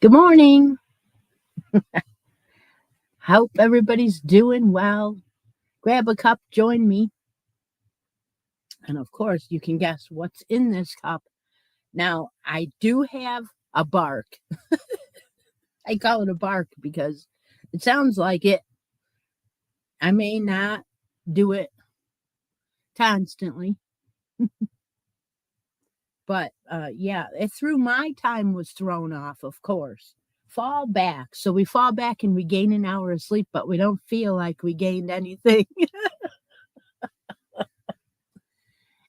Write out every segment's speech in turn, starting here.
Good morning. Hope everybody's doing well. Grab a cup, join me. And of course, you can guess what's in this cup. Now, I do have a bark. I call it a bark because it sounds like it. I may not do it constantly, but yeah, it threw my time was thrown off, of course. Fall back. So we fall back and we gain an hour of sleep, but we don't feel like we gained anything.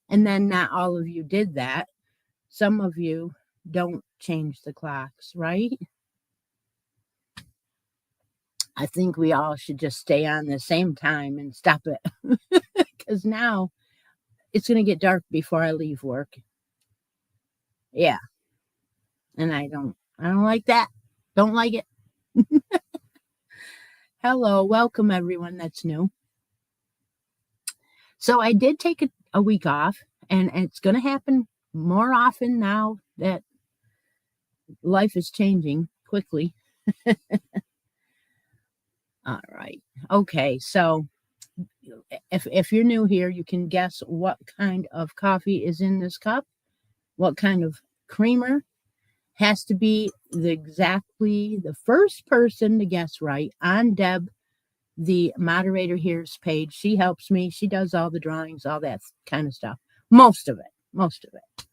And then not all of you did that. Some of you don't change the clocks, right? I think we all should just stay on the same time and stop it because now it's going to get dark before I leave work. Yeah. And I don't like that. Don't like it. Hello. Welcome everyone that's new. So I did take a week off and it's going to happen more often now that life is changing quickly. All right. Okay. So if you're new here, you can guess what kind of coffee is in this cup, what kind of creamer. Has to be exactly the first person to guess right on Deb, the moderator here's page. She helps me. She does all the drawings, all that kind of stuff. Most of it.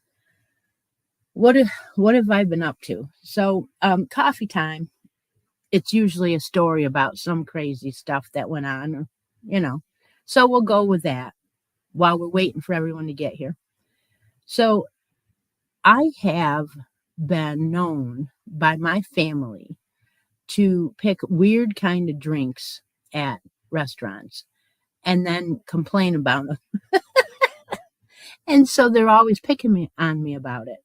What have I been up to? So coffee time. It's usually a story about some crazy stuff that went on, or. So we'll go with that while we're waiting for everyone to get here. So I have been known by my family to pick weird kind of drinks at restaurants and then complain about them. And so they're always picking on me about it.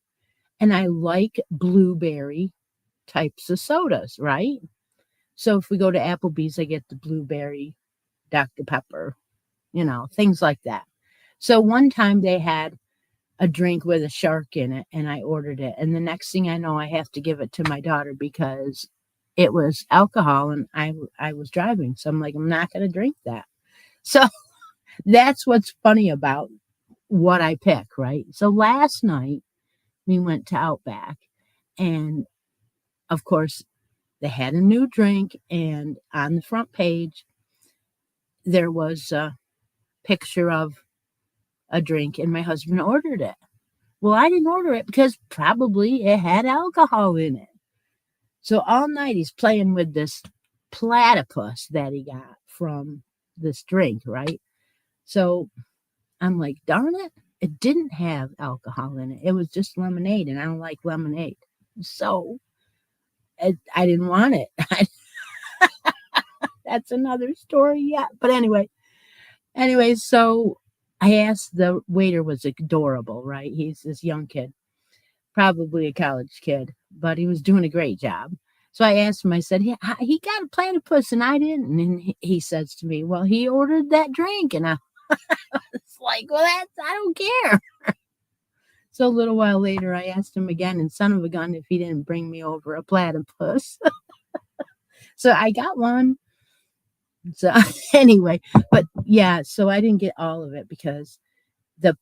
And I like blueberry types of sodas, right? So if we go to Applebee's, I get the blueberry Dr. Pepper, things like that. So one time they had a drink with a shark in it and I ordered it. And the next thing I know, I have to give it to my daughter because it was alcohol and I was driving. So I'm like, I'm not going to drink that. So that's what's funny about what I pick, right? So last night we went to Outback and of course they had a new drink and on the front page there was a picture of a drink and my husband ordered it. Well, I didn't order it because probably it had alcohol in it. So all night he's playing with this platypus that he got from this drink, right? So I'm like, darn it, it didn't have alcohol in it. It was just lemonade, and I don't like lemonade. So I didn't want it. That's another story yet. But anyway, so I asked the waiter was adorable, right? He's this young kid, probably a college kid, but he was doing a great job. So I asked him, I said, he got a platypus and I didn't. And he says to me, well, he ordered that drink. And I was like, well, I don't care. So a little while later, I asked him again, and son of a gun, if he didn't bring me over a platypus. So I got one. So anyway, but yeah, so I didn't get all of it because the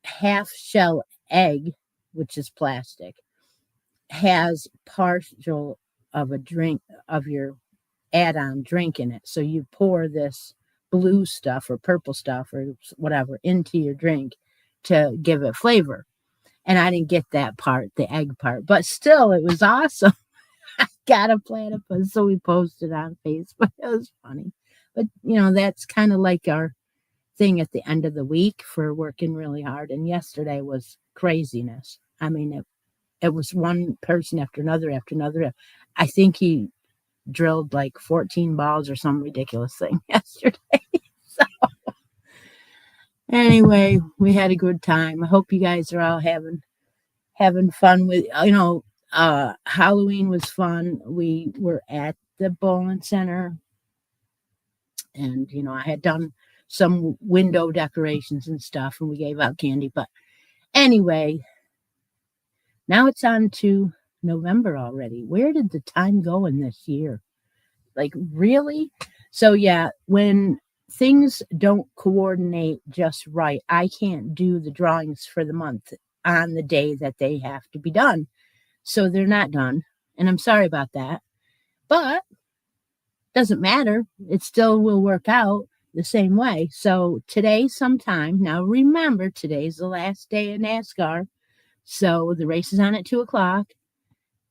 half shell egg, which is plastic, has partial of a drink of your add-on drink in it. So you pour this blue stuff or purple stuff or whatever into your drink to give it flavor. And I didn't get that part, the egg part, but still it was awesome. I got a platypus, so we posted on Facebook. It was funny. But, that's kind of like our thing at the end of the week for working really hard. And yesterday was craziness. I mean, it was one person after another. I think he drilled like 14 balls or some ridiculous thing yesterday. So anyway, we had a good time. I hope you guys are all having fun with, Halloween was fun. We were at the bowling center. And, I had done some window decorations and stuff, and we gave out candy. But anyway, now it's on to November already. Where did the time go in this year? Like, really? So, yeah, when things don't coordinate just right, I can't do the drawings for the month on the day that they have to be done. So they're not done. And I'm sorry about that. But doesn't matter. It still will work out the same way. So today, sometime, now remember, today's the last day of NASCAR. So the race is on at 2 o'clock,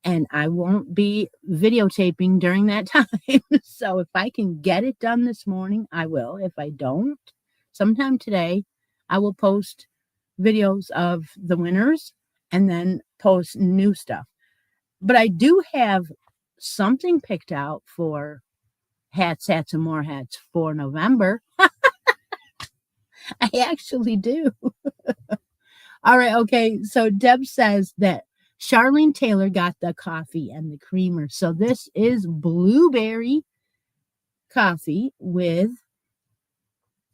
and I won't be videotaping during that time. So if I can get it done this morning, I will. If I don't, sometime today, I will post videos of the winners and then post new stuff. But I do have something picked out for hats, and more hats for November. I actually do. All right. Okay. So Deb says that Charlene Taylor got the coffee and the creamer. So this is blueberry coffee with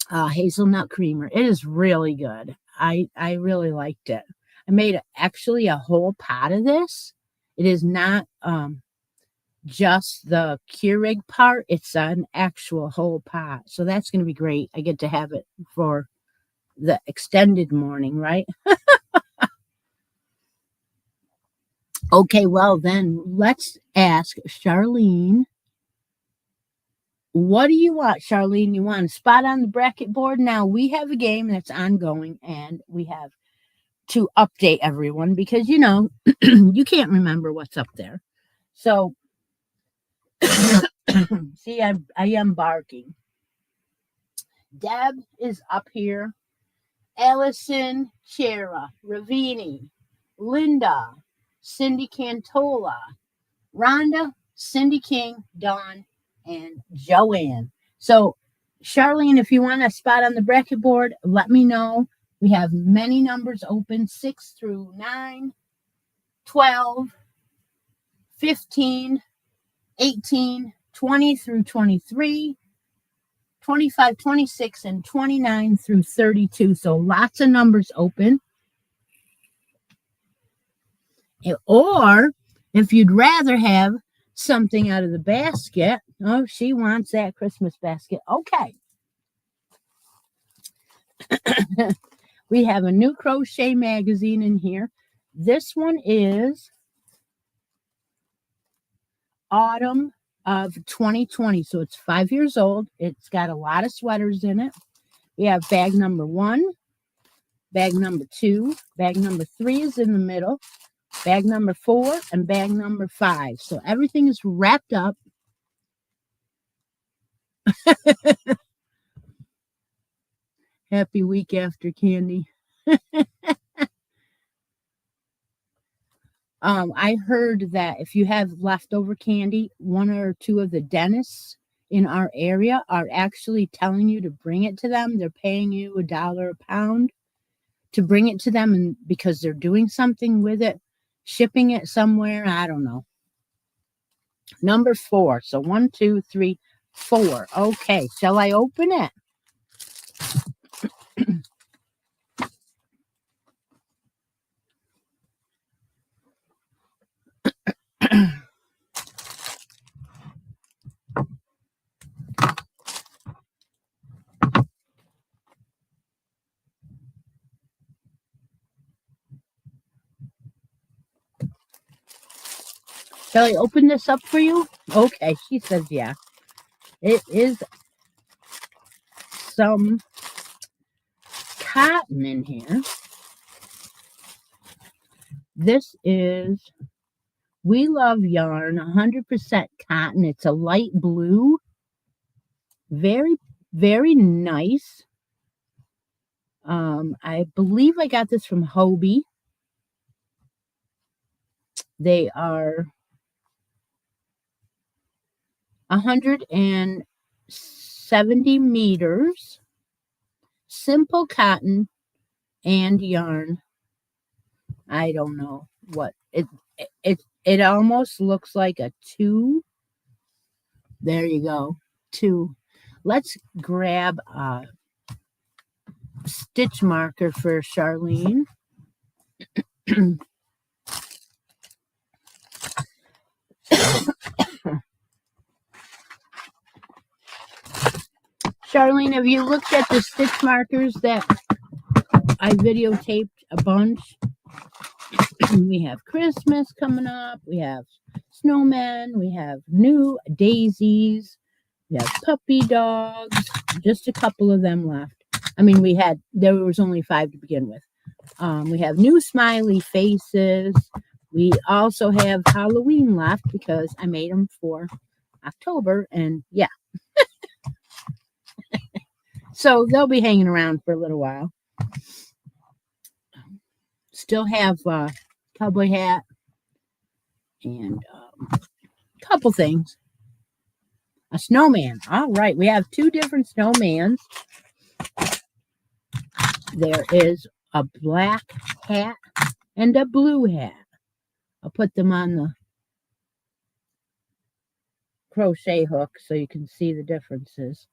hazelnut creamer. It is really good. I really liked it. I made actually a whole pot of this. It is not just the Keurig part. It's an actual whole pot. So that's going to be great. I get to have it for the extended morning, right? Okay, well then let's ask Charlene. What do you want, Charlene? You want a spot on the bracket board? Now we have a game that's ongoing and we have to update everyone because, you know, you can't remember what's up there. So, see, I am barking. Deb is up here. Allison, Chera, Ravini, Linda, Cindy Cantola, Rhonda, Cindy King, Dawn, and Joanne. So, Charlene, if you want a spot on the bracket board, let me know. We have many numbers open, 6 through 9, 12, 15, 18, 20 through 23, 25, 26, and 29 through 32. So lots of numbers open. Or if you'd rather have something out of the basket, oh, she wants that Christmas basket. Okay. We have a new crochet magazine in here. This one is autumn of 2020. So it's 5 years old. It's got a lot of sweaters in it. We have bag number 1, bag number 2, bag number 3 is in the middle, bag number 4, and bag number 5. So everything is wrapped up. Happy week after candy. I heard that if you have leftover candy, 1 or 2 of the dentists in our area are actually telling you to bring it to them. They're paying you $1 a pound to bring it to them, and because they're doing something with it, shipping it somewhere. I don't know. Number 4. So 1, 2, 3, 4. Okay. Shall I open it? Shall I open this up for you? Okay, she says yeah. It is some cotton in here. This is We Love Yarn, 100% cotton. It's a light blue. Very, very nice. I believe I got this from Hobie. They are 170 meters, simple cotton and yarn. I don't know what it almost looks like a 2. There you go, 2. Let's grab a stitch marker for Charlene. Charlene, have you looked at the stitch markers that I videotaped a bunch? We have Christmas coming up. We have snowmen. We have new daisies. We have puppy dogs. Just a couple of them left. I mean, there was only 5 to begin with. We have new smiley faces. We also have Halloween left because I made them for October. And yeah. So they'll be hanging around for a little while. Still have a cowboy hat and a couple things. A snowman. All right. We have 2 different snowmans. There is a black hat and a blue hat. I'll put them on the crochet hook so you can see the differences.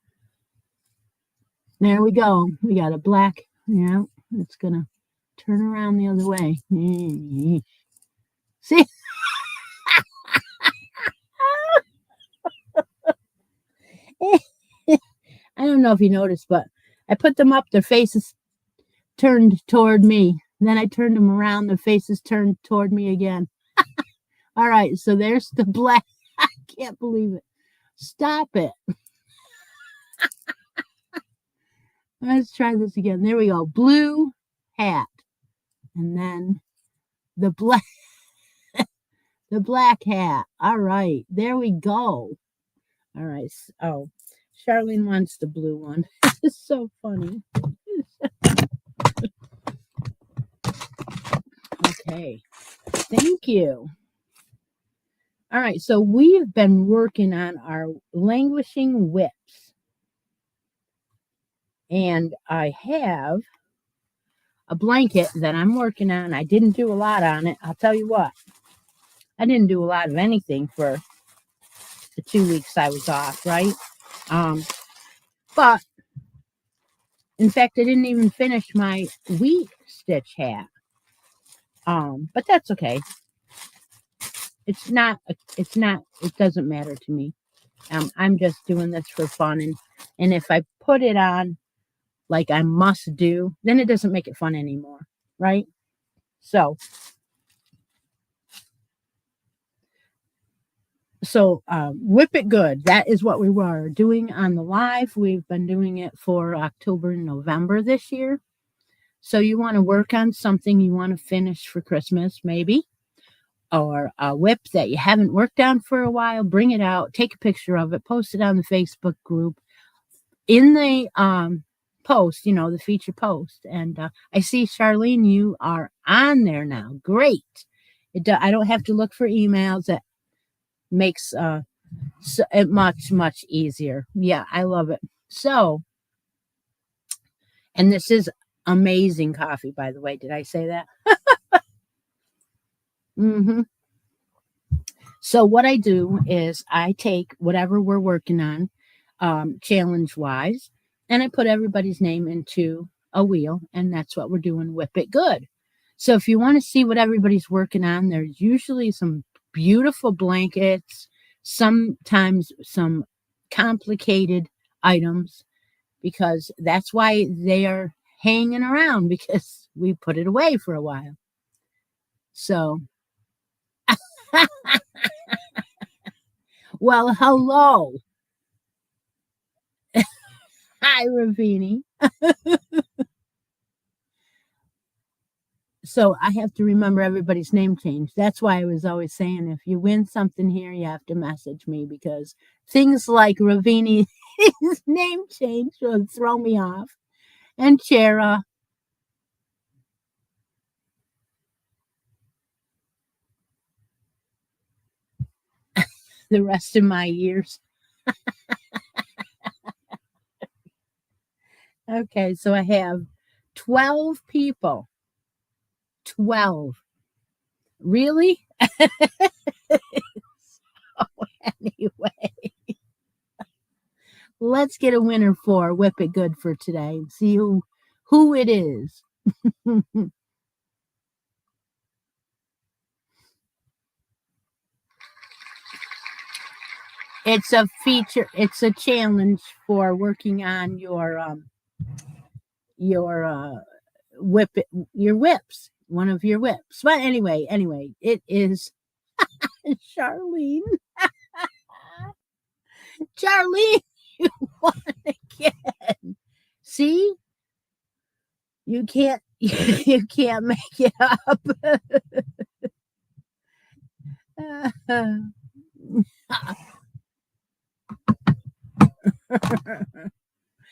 There we go. We got a black, it's going to turn around the other way. See? I don't know if you noticed, but I put them up, their faces turned toward me. Then I turned them around, their faces turned toward me again. All right, so there's the black. I can't believe it. Stop it. Let's try this again. There we go. Blue hat. And then the black hat. All right. There we go. All right. Oh, Charlene wants the blue one. It's so funny. Okay. Thank you. All right. So we've been working on our languishing whips. And I have a blanket that I'm working on. I didn't do a lot on it. I'll tell you what. I didn't do a lot of anything for the 2 weeks I was off, right? But in fact, I didn't even finish my wheat stitch hat. But that's okay. It doesn't matter to me. I'm just doing this for fun. And if I put it on like I must do, then it doesn't make it fun anymore, right? So Whip It Good. That is what we were doing on the live. We've been doing it for October and November this year. So you want to work on something you want to finish for Christmas, maybe, or a whip that you haven't worked on for a while. Bring it out, take a picture of it, post it on the Facebook group. In the post, the feature post. And I see, Charlene, you are on there now. Great. I don't have to look for emails. That makes it much, much easier. Yeah, I love it. So, and this is amazing coffee, by the way. Did I say that? So what I do is I take whatever we're working on, challenge-wise, and I put everybody's name into a wheel, and that's what we're doing, Whip It Good. So if you want to see what everybody's working on, there's usually some beautiful blankets, sometimes some complicated items, because that's why they are hanging around, because we put it away for a while. So, well, hello. Hi, Ravini. So I have to remember everybody's name change. That's why I was always saying, if you win something here, you have to message me, because things like Ravini's name change will throw me off. And Chera. The rest of my years. Okay, so I have 12 people. 12. Really? So anyway, let's get a winner for Whip It Good for today and see who it is. It's a feature. It's a challenge for working on your whip your whips. One of your whips. But anyway, it is Charlene. Charlene, you won again. See, you can't you can't make it up.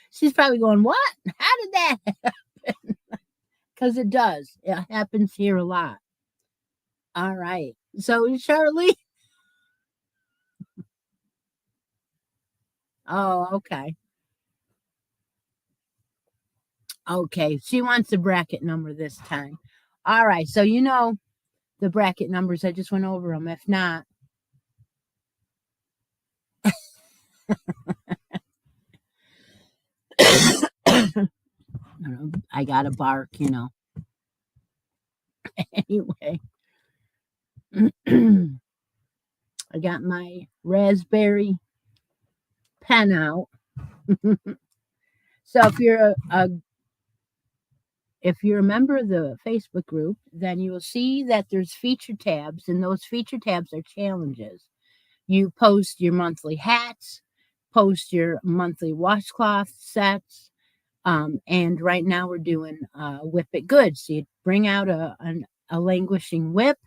She's probably going, "What? How did that happen?" Because it does. It happens here a lot. All right. So Charlene. Oh, okay. Okay. She wants the bracket number this time. All right. So you know the bracket numbers. I just went over them. If not, I got to bark, Anyway, I got my raspberry pen out. So if you're a member of the Facebook group, then you will see that there's feature tabs, and those feature tabs are challenges. You post your monthly hats, post your monthly washcloth sets, and right now we're doing whip it good. So you bring out a languishing whip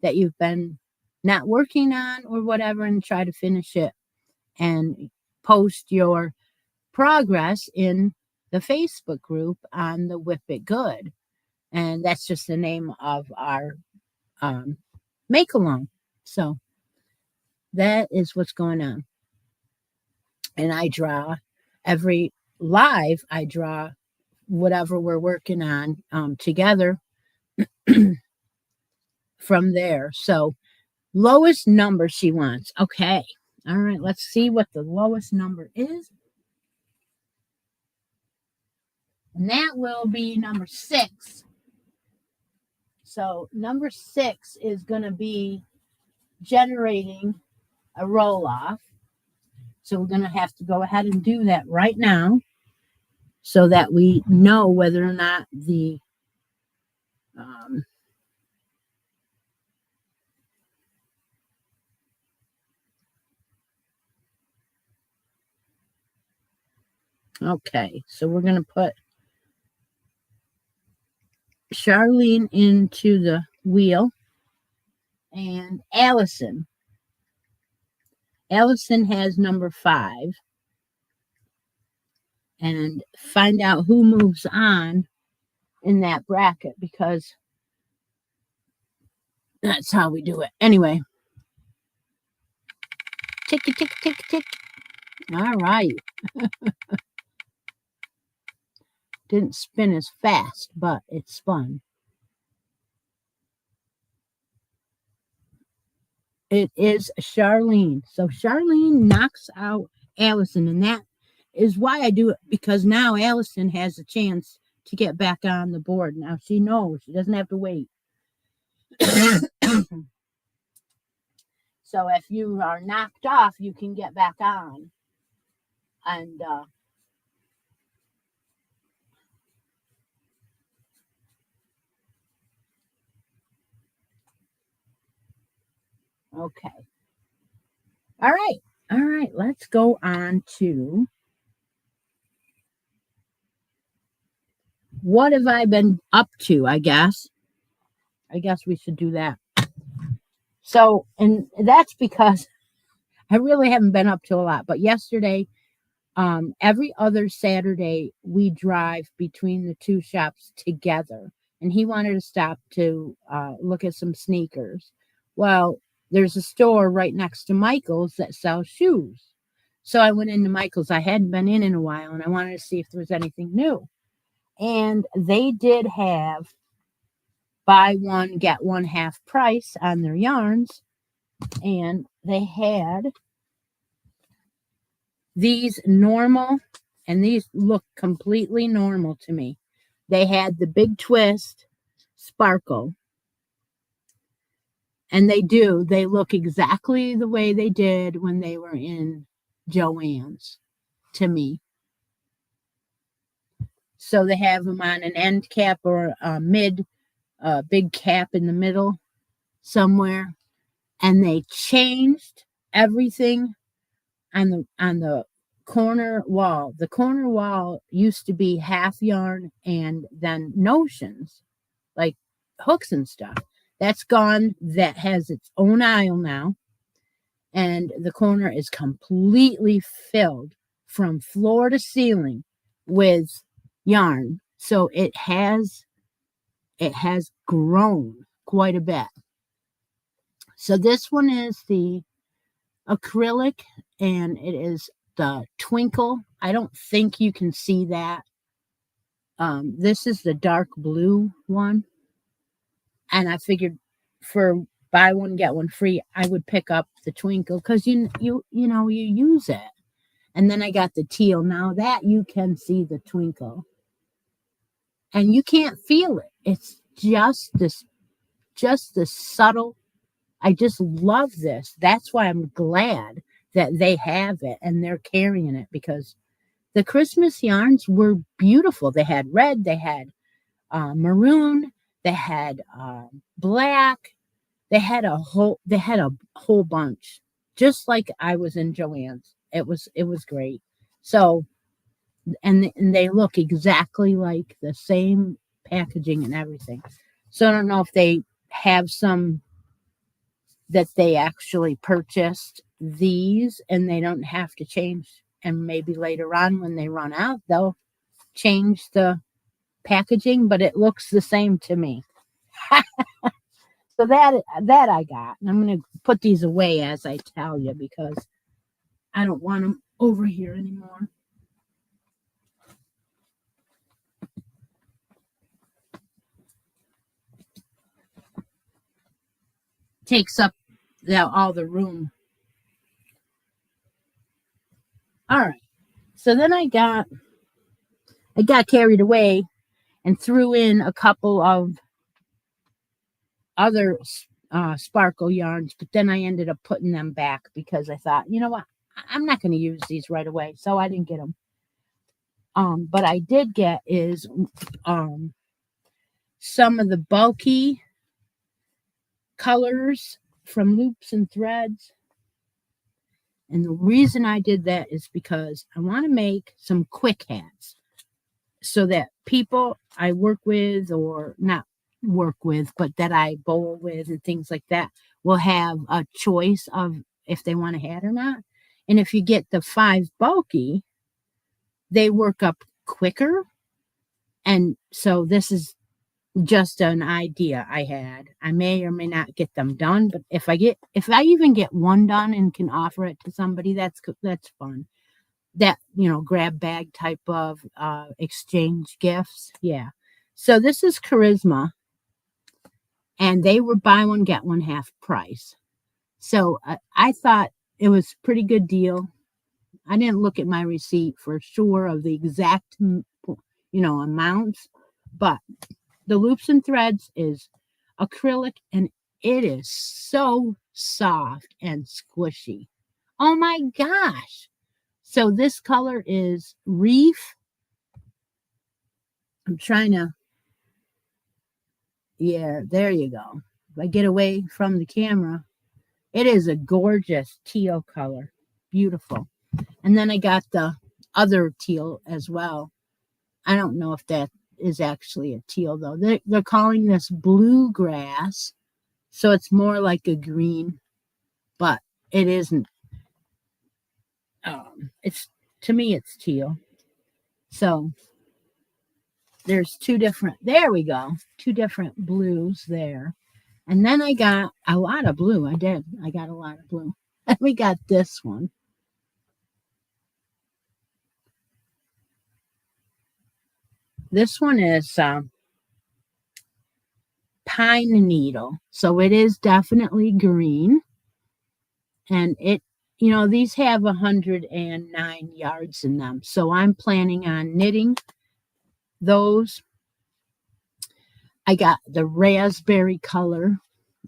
that you've been not working on or whatever, and try to finish it, and post your progress in the Facebook group on the Whip It Good. And that's just the name of our make along. So that is what's going on. And I draw every live, I draw whatever we're working on together from there. So lowest number she wants. Okay. All right. Let's see what the lowest number is. And that will be number 6. So number 6 is going to be generating a roll off. So we're going to have to go ahead and do that right now so that we know whether or not the okay, so we're going to put Charlene into the wheel and Allison. Allison has number 5. And find out who moves on in that bracket, because that's how we do it. Anyway. Tick, tick, tick, tick, tick. All right. Didn't spin as fast, but it spun. It is Charlene. So Charlene knocks out Allison, and that is why I do it, because now Allison has a chance to get back on the board. Now she knows she doesn't have to wait. So if you are knocked off, you can get back on. And okay. All right. All right. Let's go on to what have I been up to, I guess. I guess we should do that. So, and that's because I really haven't been up to a lot. But yesterday, every other Saturday, we drive between the two shops together. And he wanted to stop to look at some sneakers. Well, there's a store right next to Michael's that sells shoes. So I went into Michael's. I hadn't been in a while, and I wanted to see if there was anything new. And they did have buy one, get one half price on their yarns. And they had these normal, and these look completely normal to me. They had the big twist sparkle. And they do. They look exactly the way they did when they were in Joann's to me. So they have them on an end cap or a big cap in the middle somewhere. And they changed everything on the corner wall. The corner wall used to be half yarn and then notions, like hooks and stuff. That's gone. That has its own aisle now. And the corner is completely filled from floor to ceiling with yarn. So it has grown quite a bit. So this one is the acrylic, and it is the twinkle. I don't think you can see that. This is the dark blue one, and I figured for buy one get one free, I would pick up the twinkle because you use it. And then I got the teal. Now that you can see the twinkle, and you can't feel it. It's just this subtle. I just love this. That's why I'm glad that they have it and they're carrying it, because the Christmas yarns were beautiful. They had red, they had maroon, they had black, they had a whole bunch, just like I was in Joann's. It was great. So, and they look exactly like the same packaging and everything. So I don't know if they have some that they actually purchased these and they don't have to change, and maybe later on when they run out they'll change the packaging, but it looks the same to me. So that I got, and I'm going to put these away as I tell you because I don't want them over here anymore. Takes up all the room. All right. So then I got carried away and threw in a couple of other sparkle yarns, but then I ended up putting them back because I thought, you know what, I'm not going to use these right away, so I didn't get them. But I did get is some of the bulky colors from Loops and Threads. And the reason I did that is because I want to make some quick hats so that people I work with, or not work with, but that I bowl with and things like that, will have a choice of if they want a hat or not. And if you get the 5 bulky, they work up quicker. And so this is just an idea I had. I may or may not get them done, but if I even get one done and can offer it to somebody, that's fun. That, grab bag type of exchange gifts. Yeah. So this is Charisma, and they were buy one get one half price. So I thought it was a pretty good deal. I didn't look at my receipt for sure of the exact amounts, but the Loops and Threads is acrylic, and it is so soft and squishy. Oh my gosh. So this color is Reef. I'm trying to, yeah, there you go. If I get away from the camera, it is a gorgeous teal color. Beautiful. And then I got the other teal as well. I don't know if that is actually a teal though. They're calling this bluegrass, so it's more like a green, but it isn't. It's, to me, it's teal. So there's two different blues there. And then I got a lot of blue. I got a lot of blue. And we got this one. This one is pine needle. So it is definitely green. And these have 109 yards in them. So I'm planning on knitting those. I got the raspberry color.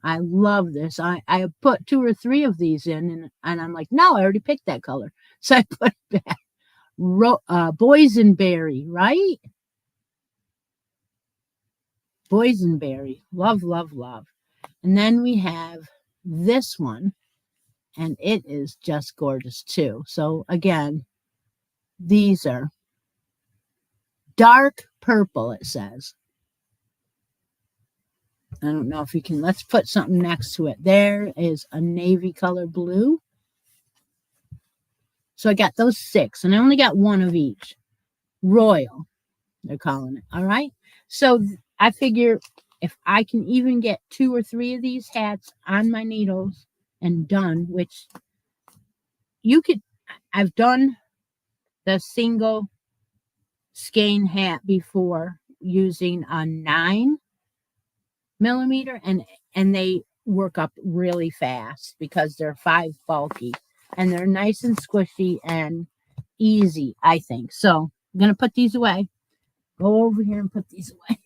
I love this. I put 2 or 3 of these in, and I'm like, no, I already picked that color. So I put it back. Boysenberry, right? Boysenberry. Love, love, love. And then we have this one, and it is just gorgeous too. So again, these are dark purple, it says. I don't know if you can, let's put something next to it. There is a navy color blue. So I got those 6, and I only got 1 of each. Royal, they're calling it. All right. So I figure if I can even get 2 or 3 of these hats on my needles and done, which you could, I've done the single skein hat before using a 9mm, and they work up really fast because they're 5 bulky, and they're nice and squishy and easy, I think. So I'm gonna put these away. Go over here and put these away.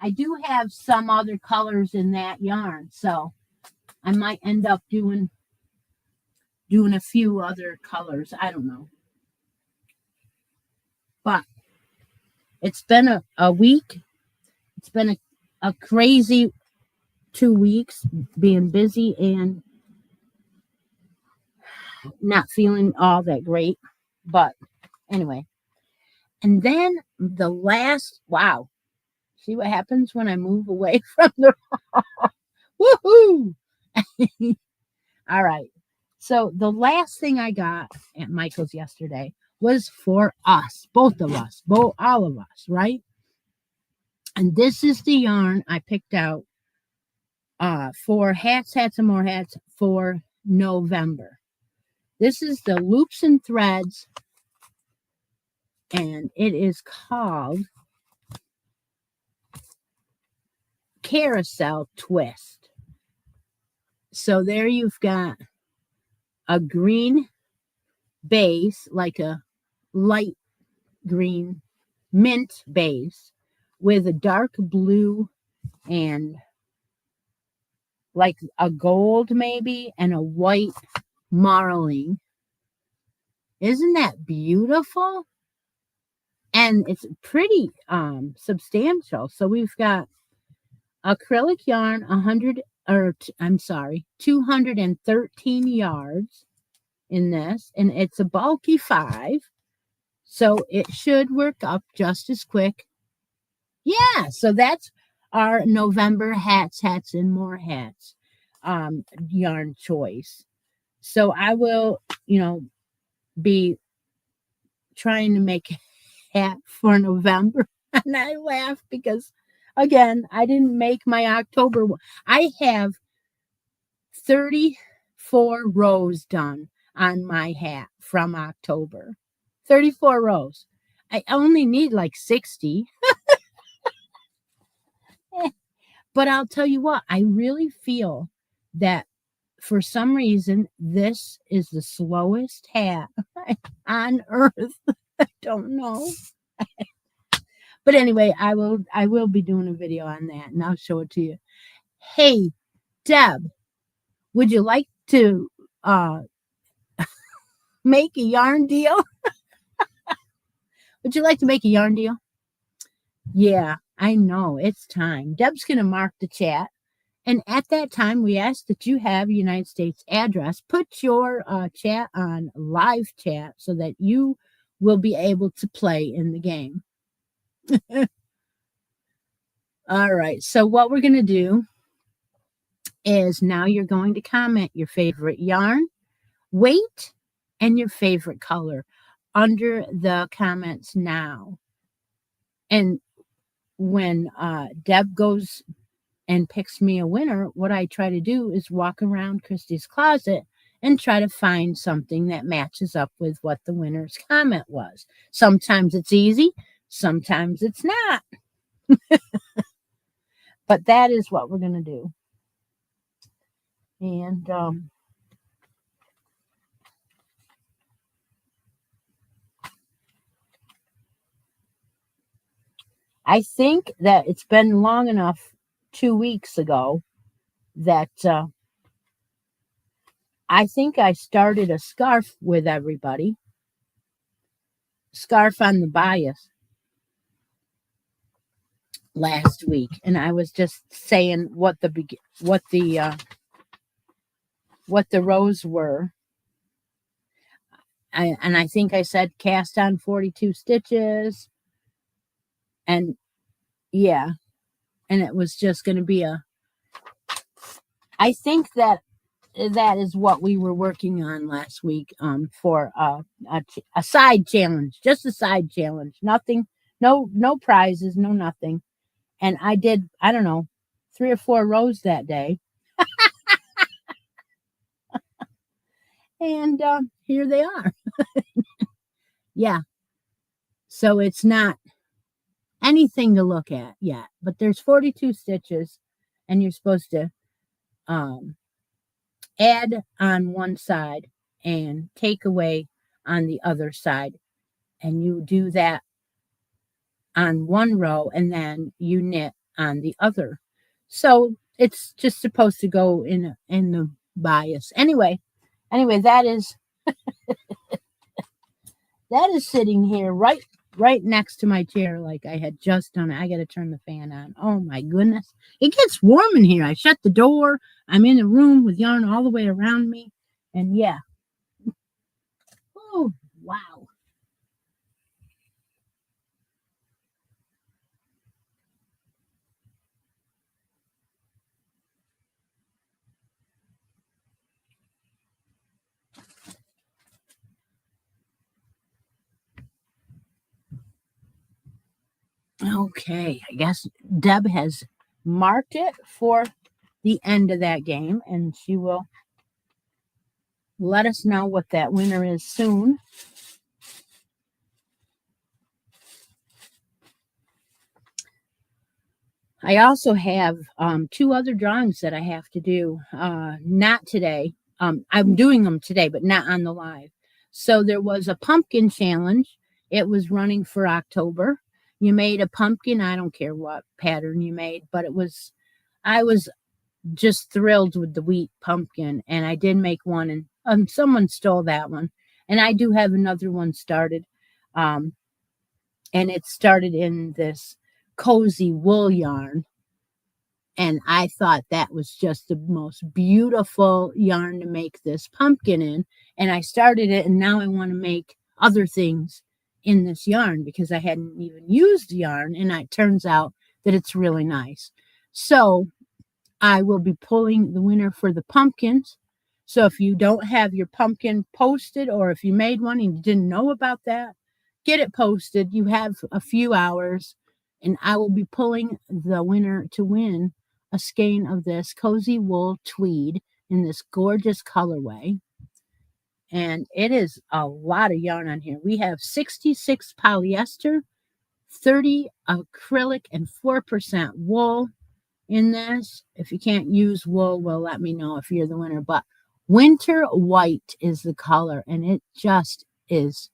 I do have some other colors in that yarn, so I might end up doing a few other colors. I don't know. But it's been a week. It's been a crazy 2 weeks being busy and not feeling all that great. But anyway. And then the last, wow. See what happens when I move away from the woohoo. All right. So the last thing I got at Michael's yesterday was for us, both of us, all of us, right? And this is the yarn I picked out for hats, and more hats for November. This is the Loops and Threads, and it is called Carousel Twist. So there you've got a green base, like a light green mint base with a dark blue and like a gold maybe and a white marling. Isn't that beautiful? And it's pretty substantial. So we've got acrylic yarn 213 yards in this, and it's a bulky 5, so it should work up just as quick. Yeah, so that's our November hats and more hats yarn choice. So I will, be trying to make a hat for November. And I laugh because, again, I didn't make my October one. I have 34 rows done on my hat from October. 34 rows. I only need like 60. But I'll tell you what, I really feel that for some reason, this is the slowest hat on earth. I don't know. But anyway, I will be doing a video on that, and I'll show it to you. Hey, Deb, would you like to make a yarn deal? Would you like to make a yarn deal? Yeah, I know. It's time. Deb's going to mark the chat. And at that time, we ask that you have a United States address. Put your chat on live chat so that you will be able to play in the game. All right. So what we're going to do is now you're going to comment your favorite yarn, weight, and your favorite color under the comments now. And when Deb goes and picks me a winner, what I try to do is walk around Christi's closet and try to find something that matches up with what the winner's comment was. Sometimes it's easy, sometimes it's not. But that is what we're going to do. And I think that it's been long enough, 2 weeks ago, that I think I started a scarf with everybody, scarf on the bias last week, and I was just saying what the rows were. And I think I said cast on 42 stitches, and yeah, and it was just going to be I think that is what we were working on last week, for a side challenge, just a side challenge, nothing, no prizes, no nothing. And I did, I don't know, 3 or 4 rows that day, and here they are. Yeah, so it's not anything to look at yet, but there's 42 stitches, and you're supposed to um, add on one side and take away on the other side, and you do that on one row, and then you knit on the other. So it's just supposed to go in the bias. Anyway, that is sitting here right next to my chair, like I had just done it. I got to turn the fan on. Oh my goodness. It gets warm in here. I shut the door. I'm in a room with yarn all the way around me. And yeah. Oh, wow. Okay, I guess Deb has marked it for the end of that game, and she will let us know what that winner is soon. I also have 2 other drawings that I have to do, not today. I'm doing them today, but not on the live. So there was a pumpkin challenge. It was running for October. You made a pumpkin. I don't care what pattern you made, but I was just thrilled with the wheat pumpkin, and I did make one, and someone stole that one. And I do have another one started, and it started in this cozy wool yarn, and I thought that was just the most beautiful yarn to make this pumpkin in. And I started it, and now I want to make other things in this yarn because I hadn't even used yarn, and it turns out that it's really nice. So I will be pulling the winner for the pumpkins. So if you don't have your pumpkin posted, or if you made one and you didn't know about that, get it posted. You have a few hours, and I will be pulling the winner to win a skein of this cozy wool tweed in this gorgeous colorway. And it is a lot of yarn on here. We have 66 polyester, 30 acrylic, and 4% wool in this. If you can't use wool, well, let me know if you're the winner. But winter white is the color, and it just is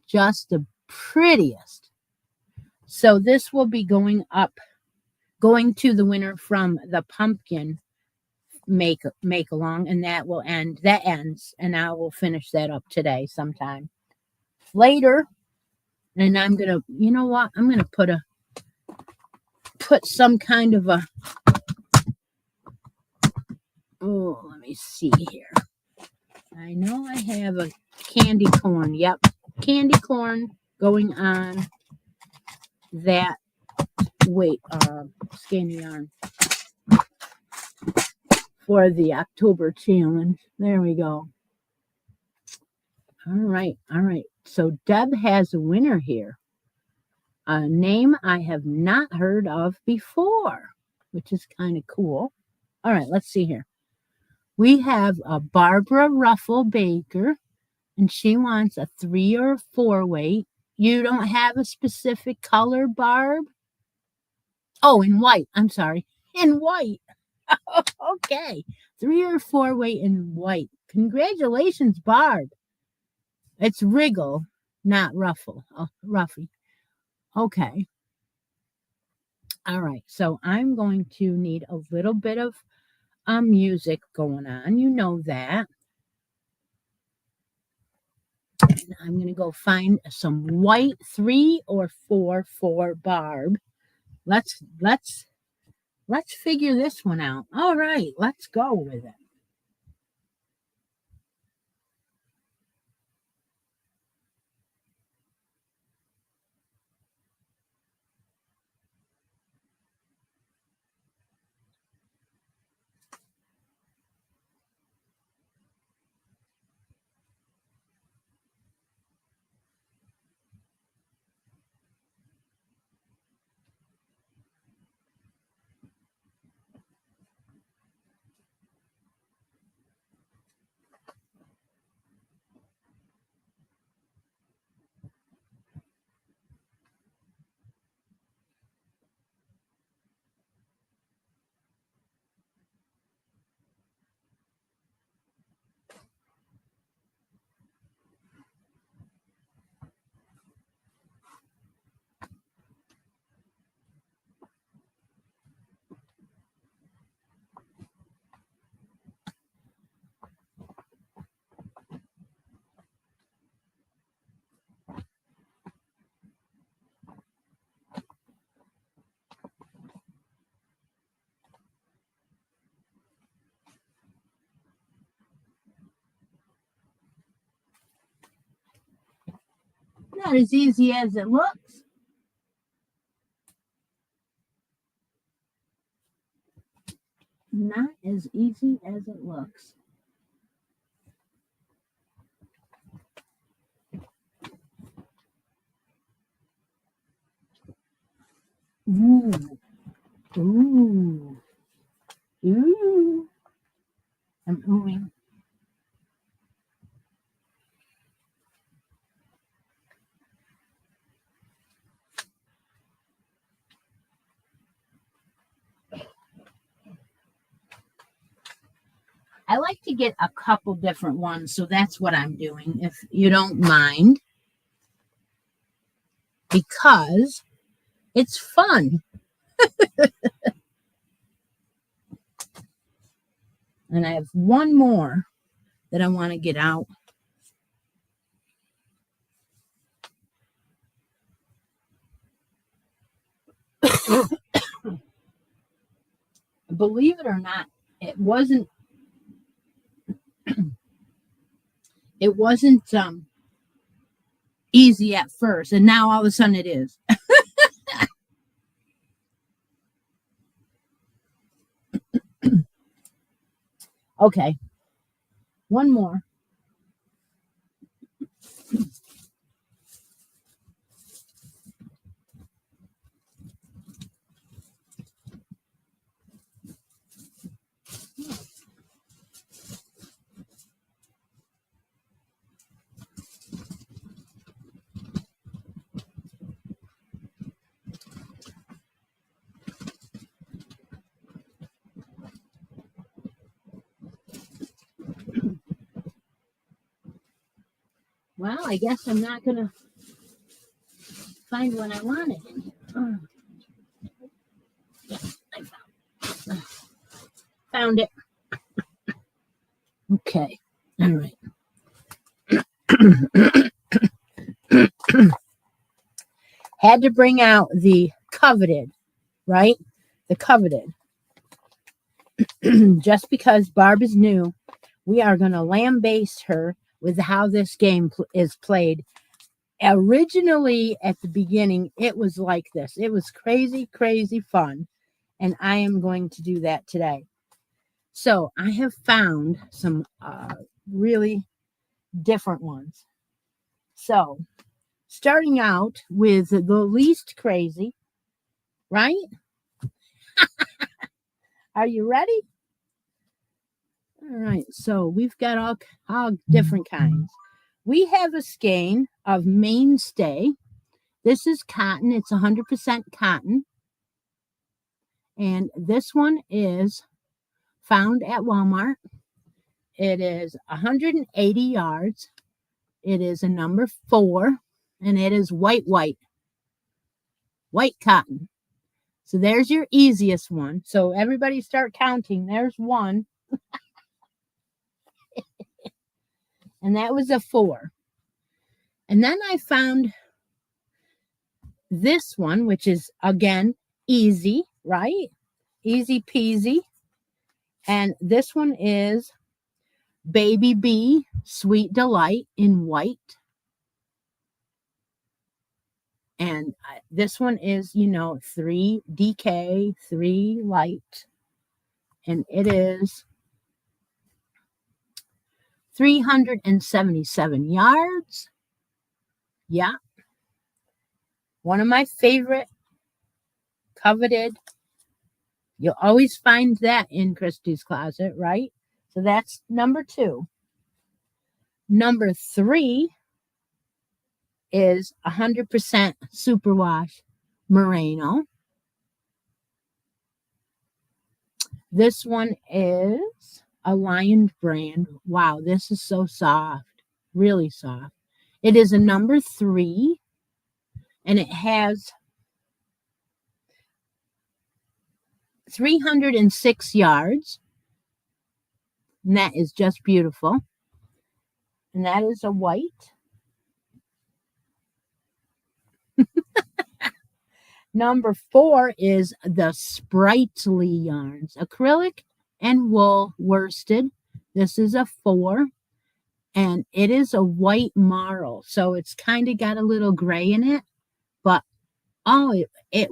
just the prettiest. So this will be going to the winner from the pumpkin make along, and that ends, and I will finish that up today sometime later. And I'm gonna, you know what, I'm gonna put some kind of a, oh, let me see here. I know I have a candy corn. Yep, candy corn going on that skein yarn for the October challenge. There we go. All right. So Deb has a winner here. A name I have not heard of before, which is kind of cool. All right, let's see here. We have a Barbara Ruffle Baker, and she wants a 3 or 4 weight. You don't have a specific color, Barb? Oh, in white. I'm sorry. In white. Okay. 3 or 4 weight in white. Congratulations, Barb. It's Wriggle, not Ruffle. Oh, Ruffy. Okay. All right, so I'm going to need a little bit of music going on. You know that. And I'm going to go find some white 3 or 4 barb. Let's figure this one out. All right, let's go with it. Not as easy as it looks. Not as easy as it looks. Ooh. Ooh. Ooh. I'm oohing. I like to get a couple different ones, so that's what I'm doing, if you don't mind, because it's fun. And I have one more that I want to get out. Believe it or not, it wasn't easy at first, and now all of a sudden it is. Okay, one more. Well, I guess I'm not going to find what I wanted in here. I found it. Okay. All right. Had to bring out the coveted, right? The coveted. Just because Barb is new, we are going to lambaste her with how this game is played. Originally, at the beginning, it was like this. It was crazy, crazy fun. And I am going to do that today. So I have found some really different ones. So starting out with the least crazy, right? Are you ready? All right. So we've got all different kinds. We have a skein of Mainstay. This is cotton. It's 100% cotton. And this one is found at Walmart. It is 180 yards. It is a number 4, and it is white cotton. So there's your easiest one. So everybody start counting. There's one. And that was a 4. And then I found this one, which is, again, easy, right? Easy peasy. And this one is Baby B Sweet Delight in white. And this one is, 3 DK, 3 light. And it is 377 yards. Yeah. One of my favorite, coveted. You'll always find that in Christi's closet, right? So that's number 2. Number 3 is 100% superwash merino. This one is a Lion brand. Wow, this is so soft, really soft. It is a number 3, and it has 306 yards, and that is just beautiful. And that is a white. Number 4 is the Sprightly yarns, acrylic and wool worsted. This is a 4, and it is a white marl, so it's kind of got a little gray in it, but it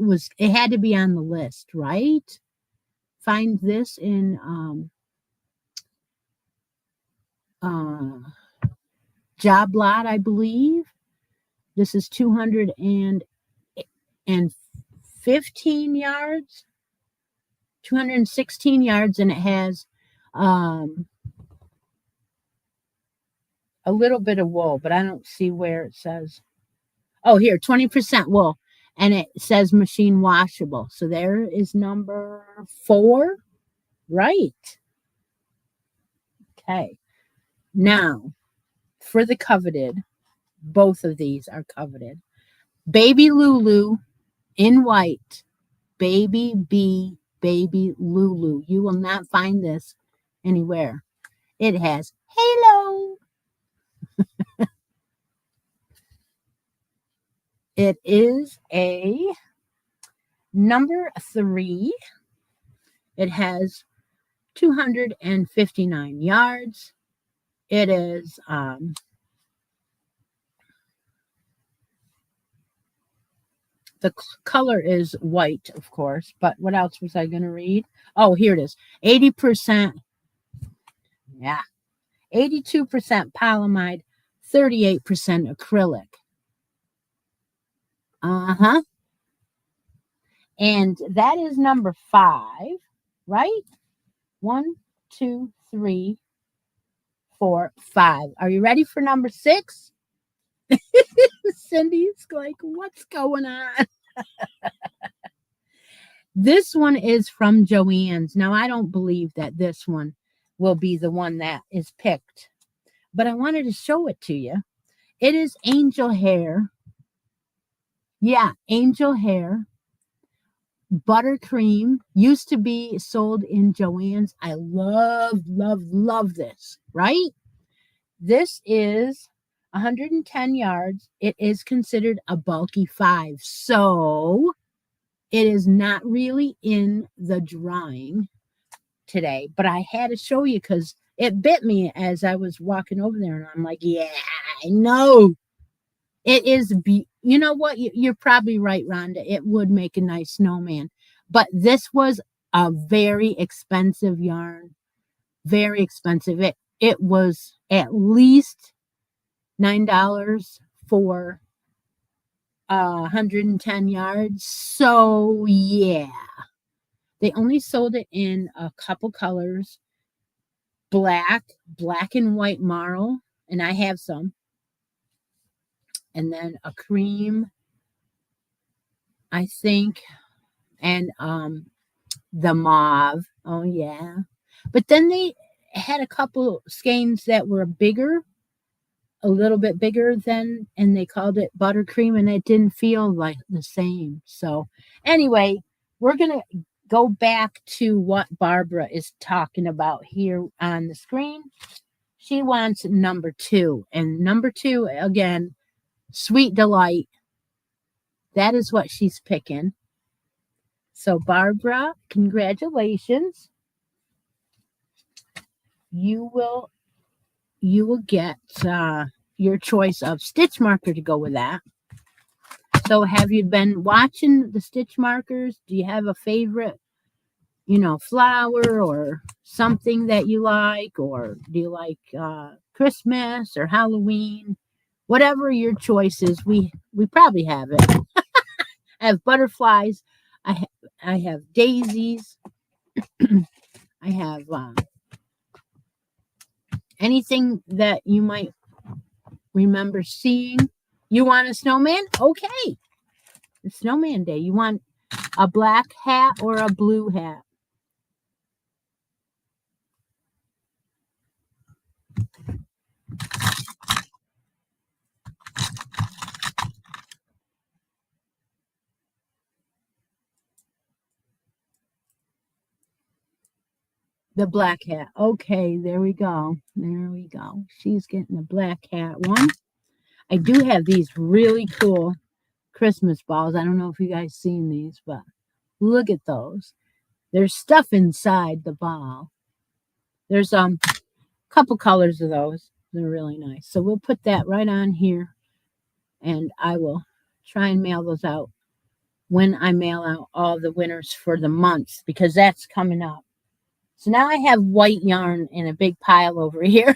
had to be on the list, right? Find this in Job Lot, I believe. This is 215 yards, 216 yards, and it has a little bit of wool, but I don't see where it says. Oh, here, 20% wool, and it says machine washable. So there is number 4, right? Okay. Now, for the coveted, both of these are coveted. Baby Lulu in white. Baby B, Baby Lulu. You will not find this anywhere. It has halo. It is a number 3. It has 259 yards. It is the color is white, of course, but what else was I going to read? Oh, here it is. 80%. Yeah. 82% polyamide, 38% acrylic. Uh-huh. And that is number 5, right? 1, 2, 3, 4, 5. Are you ready for number 6? Cindy's like, what's going on? This one is from Joann's. Now, I don't believe that this one will be the one that is picked, but I wanted to show it to you. It is angel hair. Yeah, angel hair. Buttercream. Used to be sold in Joann's. I love this, right? This is 110 yards. It is considered a bulky 5. So it is not really in the drawing today, but I had to show you because it bit me as I was walking over there, and I'm like, yeah, I know. It is, you know what? You're probably right, Rhonda. It would make a nice snowman. But this was a very expensive yarn. Very expensive. It was at least $9 for 110 yards. So, yeah. They only sold it in a couple colors. Black and white marl. And I have some. And then a cream, I think, and the mauve. Oh, yeah. But then they had a couple skeins that were bigger, a little bit bigger than, and they called it buttercream, and it didn't feel like the same. So anyway, we're going to go back to what Barbara is talking about here on the screen. She wants number 2. And number 2, again, Sweet Delight. That is what she's picking. So, Barbara, congratulations. You will get your choice of stitch marker to go with that. So, have you been watching the stitch markers? Do you have a favorite, flower or something that you like? Or do you like Christmas or Halloween? Whatever your choice is, we probably have it. I have butterflies. I have daisies. I have anything that you might remember seeing. You want a snowman? Okay. It's snowman day. You want a black hat or a blue hat? The black hat. Okay, there we go. There we go. She's getting the black hat one. I do have these really cool Christmas balls. I don't know if you guys seen these, but look at those. There's stuff inside the ball. There's a couple colors of those. They're really nice. So we'll put that right on here, and I will try and mail those out when I mail out all the winners for the months, because that's coming up. So now I have white yarn in a big pile over here.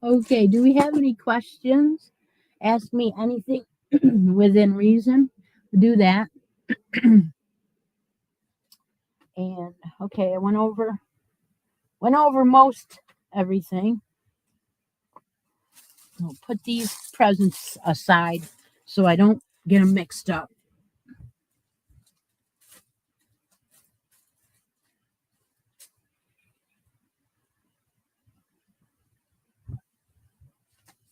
Okay, do we have any questions? Ask me anything within reason. Do that. And okay, I went over most everything. I'll put these presents aside so I don't get them mixed up.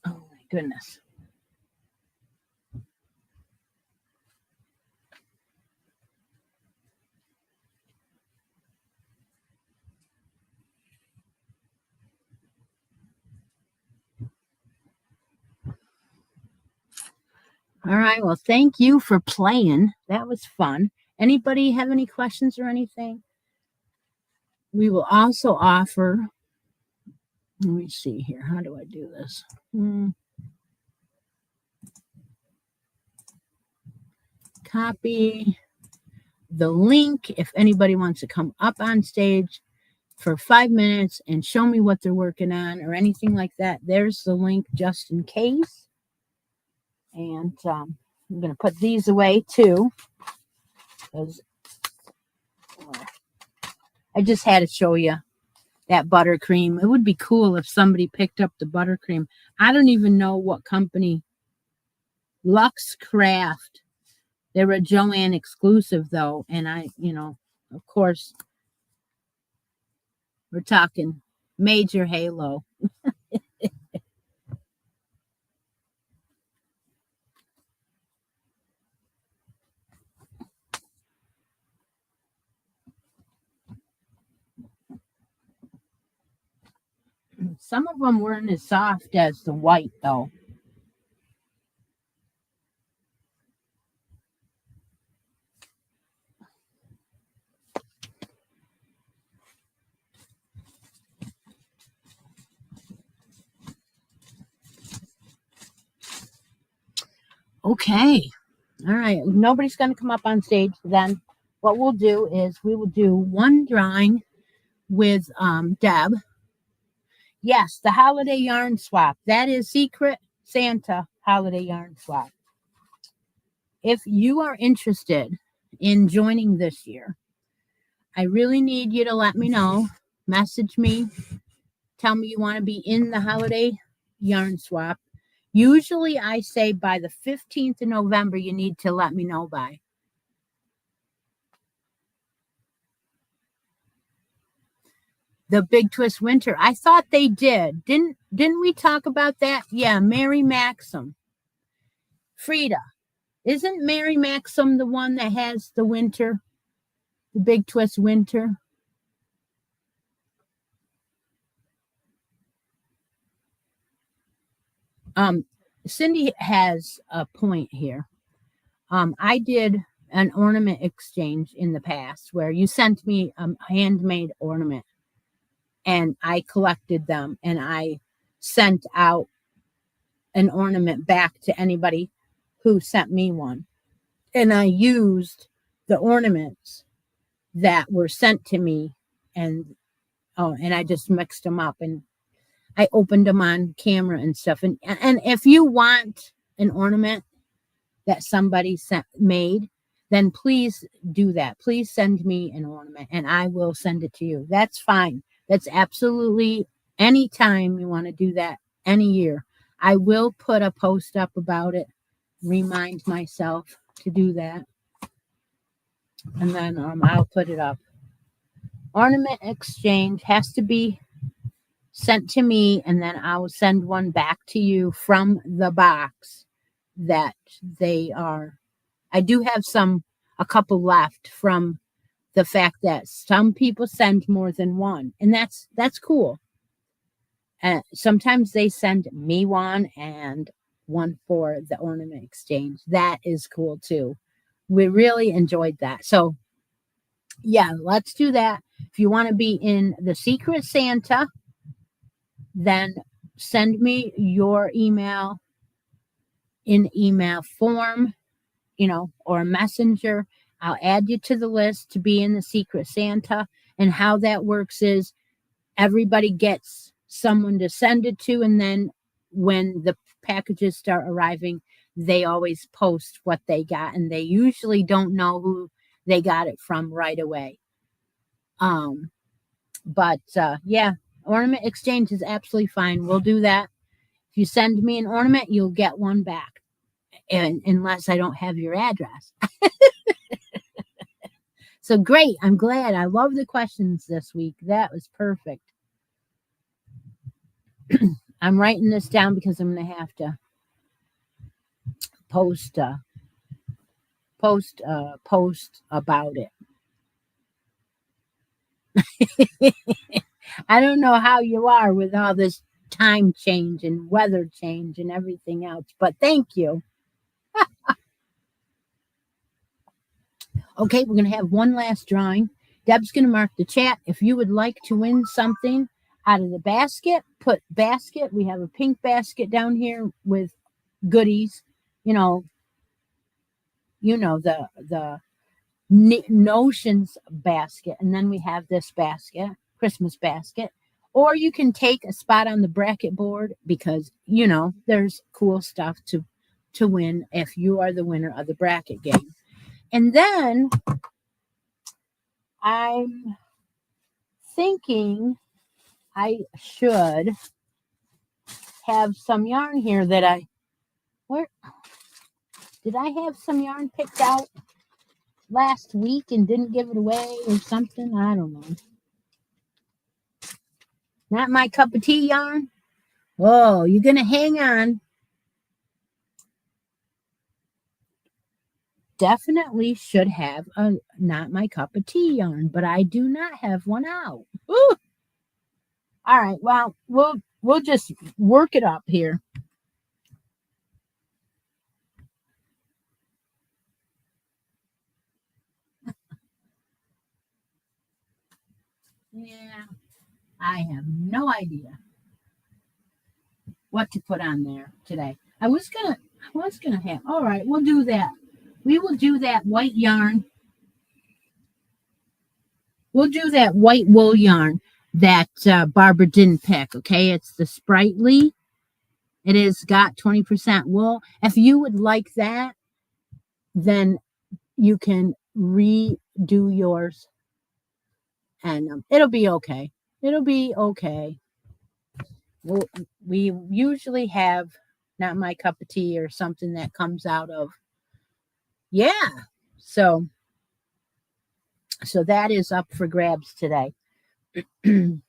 Oh my goodness. All right. Well, thank you for playing. That was fun. Anybody have any questions or anything? We will also offer. Let me see here. How do I do this? Copy the link if anybody wants to come up on stage for 5 minutes and show me what they're working on or anything like that. There's the link just in case. And I'm going to put these away too, because I just had to show you that buttercream. It would be cool if somebody picked up the buttercream. I don't even know what company. Lux Craft. They're a Joann exclusive though. And I, of course, we're talking major halo. Some of them weren't as soft as the white, though. Okay. All right. Nobody's going to come up on stage. Then what we'll do is we will do one drawing with Deb. Yes, the holiday yarn swap. That is Secret Santa holiday yarn swap. If you are interested in joining this year, I really need you to let me know. Message me. Tell me you want to be in the holiday yarn swap. Usually I say by the 15th of November, you need to let me know by. The Big Twist Winter. I thought they did. Didn't we talk about that? Yeah, Mary Maxim. Frida, isn't Mary Maxim the one that has the winter, the big twist winter? Cindy has a point here. I did an ornament exchange in the past where you sent me a handmade ornament and I collected them and I sent out an ornament back to anybody who sent me one. And I used the ornaments that were sent to me and and I just mixed them up and I opened them on camera and stuff. And if you want an ornament that somebody made, then please do that. Please send me an ornament and I will send it to you. That's fine. That's absolutely anytime you want to do that, any year. I will put a post up about it, remind myself to do that. And then I'll put it up. Ornament exchange has to be sent to me, and then I'll send one back to you from the box that they are. I do have a couple left from the fact that some people send more than one, and that's cool. Sometimes they send me one and one for the ornament exchange. That is cool too. We really enjoyed that. So yeah, let's do that. If you want to be in the Secret Santa, then send me your email in email form, or a messenger. I'll add you to the list to be in the Secret Santa. And how that works is everybody gets someone to send it to. And then when the packages start arriving, they always post what they got. And they usually don't know who they got it from right away. But yeah, ornament exchange is absolutely fine. We'll do that. If you send me an ornament, you'll get one back. And unless I don't have your address. So great. I'm glad. I love the questions this week. That was perfect. I'm writing this down because I'm going to have to post about it. I don't know how you are with all this time change and weather change and everything else, but thank you. Okay, we're going to have one last drawing. Deb's going to mark the chat. If you would like to win something out of the basket, put basket. We have a pink basket down here with goodies. The notions basket, and then we have this basket, Christmas basket. Or you can take a spot on the bracket board because there's cool stuff to win if you are the winner of the bracket game. And then I'm thinking I should have some yarn here that where did I have some yarn picked out last week and didn't give it away or something? I don't know. Not my cup of tea yarn. Oh, you're going to hang on. Definitely should have a not my cup of tea yarn, but I do not have one out. Ooh. All right, well, we'll just work it up here. Yeah, I have no idea what to put on there today. I was gonna have. All right, we'll do that. We will do that white yarn. We'll do that white wool yarn that Barbara didn't pick. Okay, it's the Sprightly. It has got 20% wool. If you would like that, then you can redo yours, and it'll be okay. It'll be okay. We usually have not my cup of tea or something that comes out of. Yeah. So that is up for grabs today. So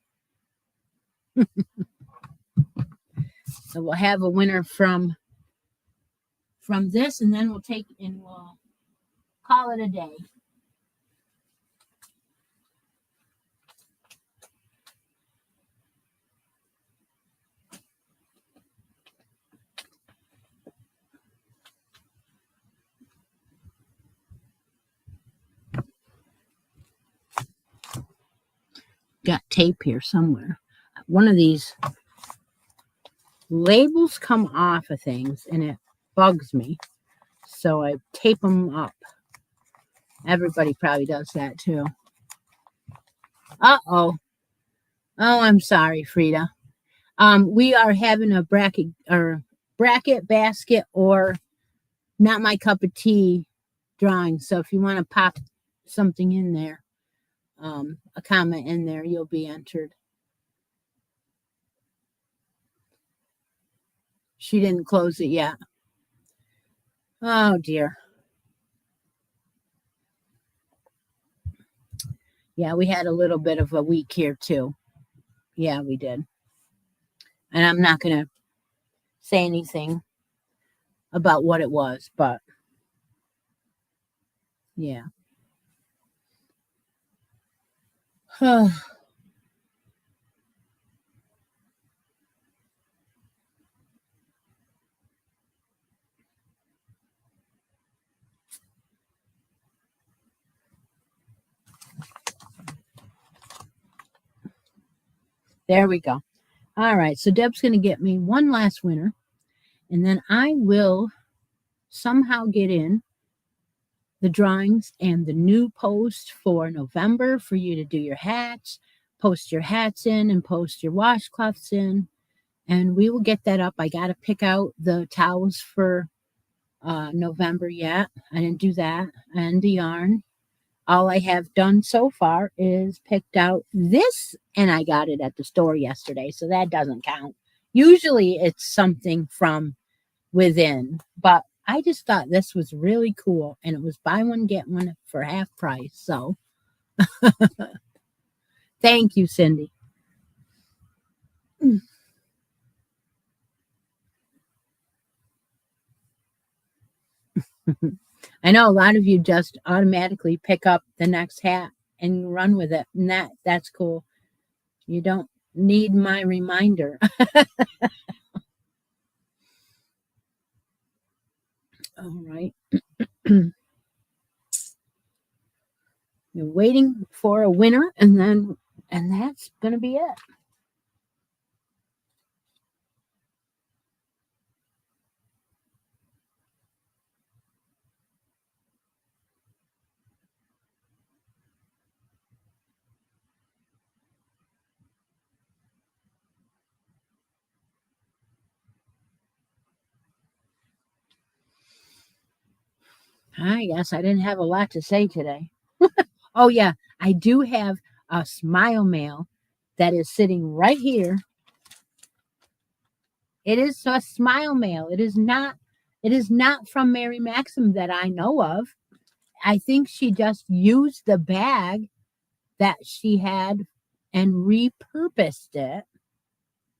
we'll have a winner from from this, and then we'll take and we'll call it a day. Got tape here somewhere. One of these labels come off of things and it bugs me. So I tape them up. Everybody probably does that too. Uh-oh. Oh, I'm sorry, Frida. We are having a bracket basket or not my cup of tea drawing. So if you want to pop something in there, a comment in there, you'll be entered. She didn't close it yet. Oh dear. Yeah, we had a little bit of a week here too. Yeah, we did. And I'm not going to say anything about what it was, but yeah. There we go. All right, so Deb's going to get me one last winner, and then I will somehow get in the drawings and the new post for November for you to do your hats, post your hats in and post your washcloths in, and we will get that up. I got to pick out the towels for November yet. I didn't do that, and the yarn. All I have done so far is picked out this, and I got it at the store yesterday, so that doesn't count. Usually it's something from within, but I just thought this was really cool, and it was buy one, get one for half price. So thank you, Cindy. I know a lot of you just automatically pick up the next hat and run with it, and that's cool. You don't need my reminder. All right. You're waiting for a winner, and that's gonna be it. I guess I didn't have a lot to say today. Oh yeah, I do have a smile mail that is sitting right here. It is a smile mail. It is not from Mary Maxim that I know of. I think she just used the bag that she had and repurposed it.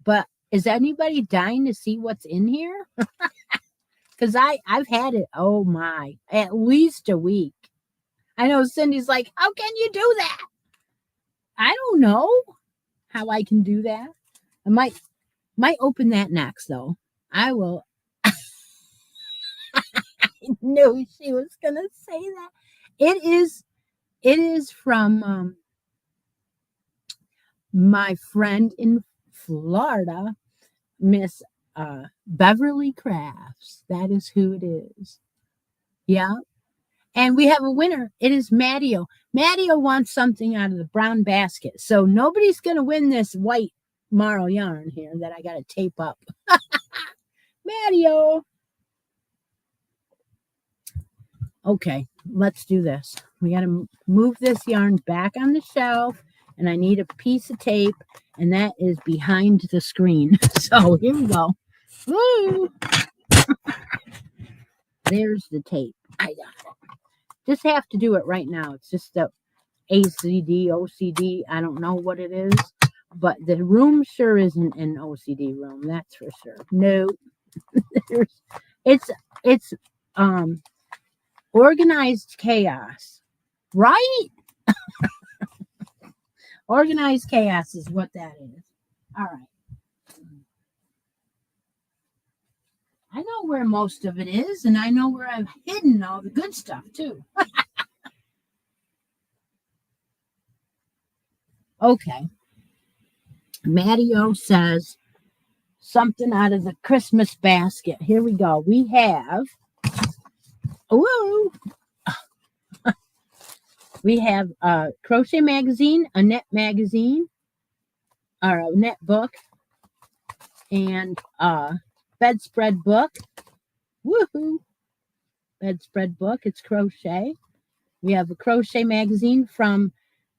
But is anybody dying to see what's in here? Because I've had it, oh my, at least a week. I know Cindy's like, how can you do that? I don't know how I can do that. I might open that next though. I will. I knew she was gonna say that. It is from my friend in Florida, Miss Beverly Crafts. That is who it is. Yeah. And we have a winner. It is Matteo. Matteo wants something out of the brown basket. So nobody's going to win this white marl yarn here that I got to tape up. Matteo. Okay, let's do this. We got to move this yarn back on the shelf, and I need a piece of tape, and that is behind the screen. So here we go. Woo! There's the tape. I got it. Just have to do it right now. It's just the ACD, OCD. I don't know what it is, but the room sure isn't an OCD room. That's for sure. No, it's It's organized chaos, right? Organized chaos is what that is. All right. I know where most of it is, and I know where I've hidden all the good stuff, too. Okay. Matty O says something out of the Christmas basket. Here we go. We have, whoa, we have a crochet magazine, a knit magazine, or a knit book, and a bedspread book. Woohoo! Bedspread book. It's crochet. We have a crochet magazine from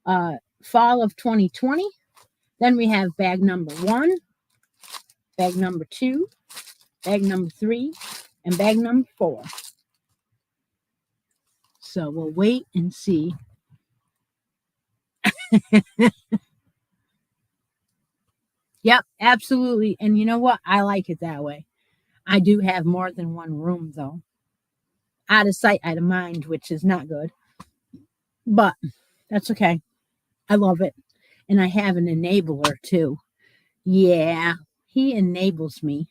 fall of 2020. Then we have bag number 1, bag number 2, bag number 3, and bag number 4. So we'll wait and see. Yep, absolutely. And you know what? I like it that way. I do have more than one room, though. Out of sight, out of mind, which is not good. But that's okay. I love it. And I have an enabler, too. Yeah, he enables me.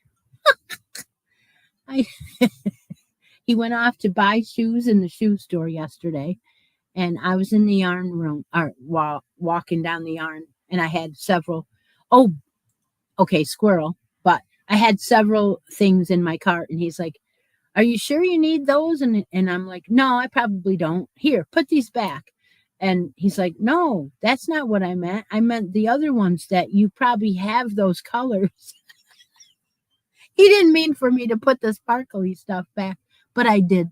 He went off to buy shoes in the shoe store yesterday. And I was in the yarn room, or walking down the yarn, and I had several. Oh, okay, squirrel. But I had several things in my cart, and he's like, "Are you sure you need those?" And I'm like, "No, I probably don't. Here, put these back." And he's like, "No, that's not what I meant. I meant the other ones that you probably have those colors." He didn't mean for me to put the sparkly stuff back, but I did.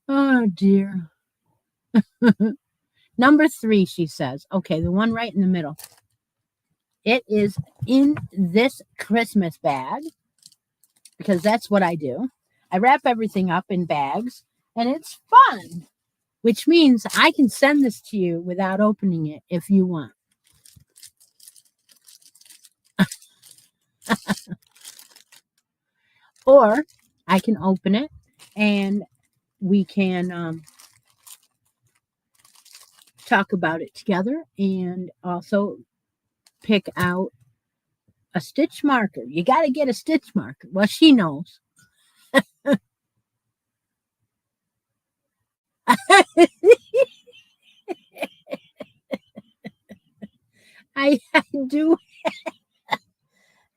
Oh, dear. Number 3, she says. Okay, the one right in the middle. It is in this Christmas bag, because that's what I do. I wrap everything up in bags, and it's fun, which means I can send this to you without opening it if you want. Or I can open it, and we can talk about it together, and also pick out a stitch marker. You got to get a stitch marker. Well, she knows. I do.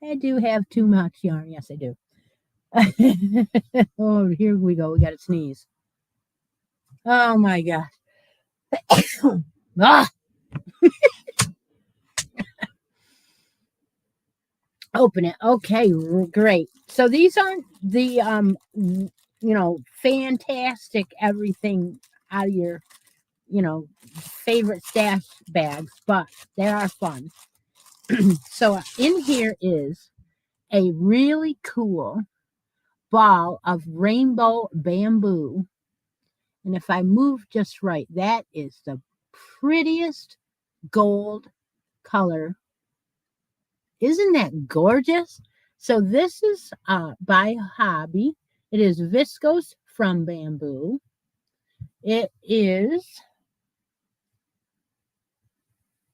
I do have too much yarn. Yes, I do. Oh, here we go. We got to sneeze. Oh my gosh. Ah! Open it. Okay, great. So these aren't the fantastic everything out of your favorite stash bags, but they are fun. So in here is a really cool ball of rainbow bamboo. And if I move just right, that is the prettiest gold color. Isn't that gorgeous? So this is by Hobby. It is viscose from bamboo. It is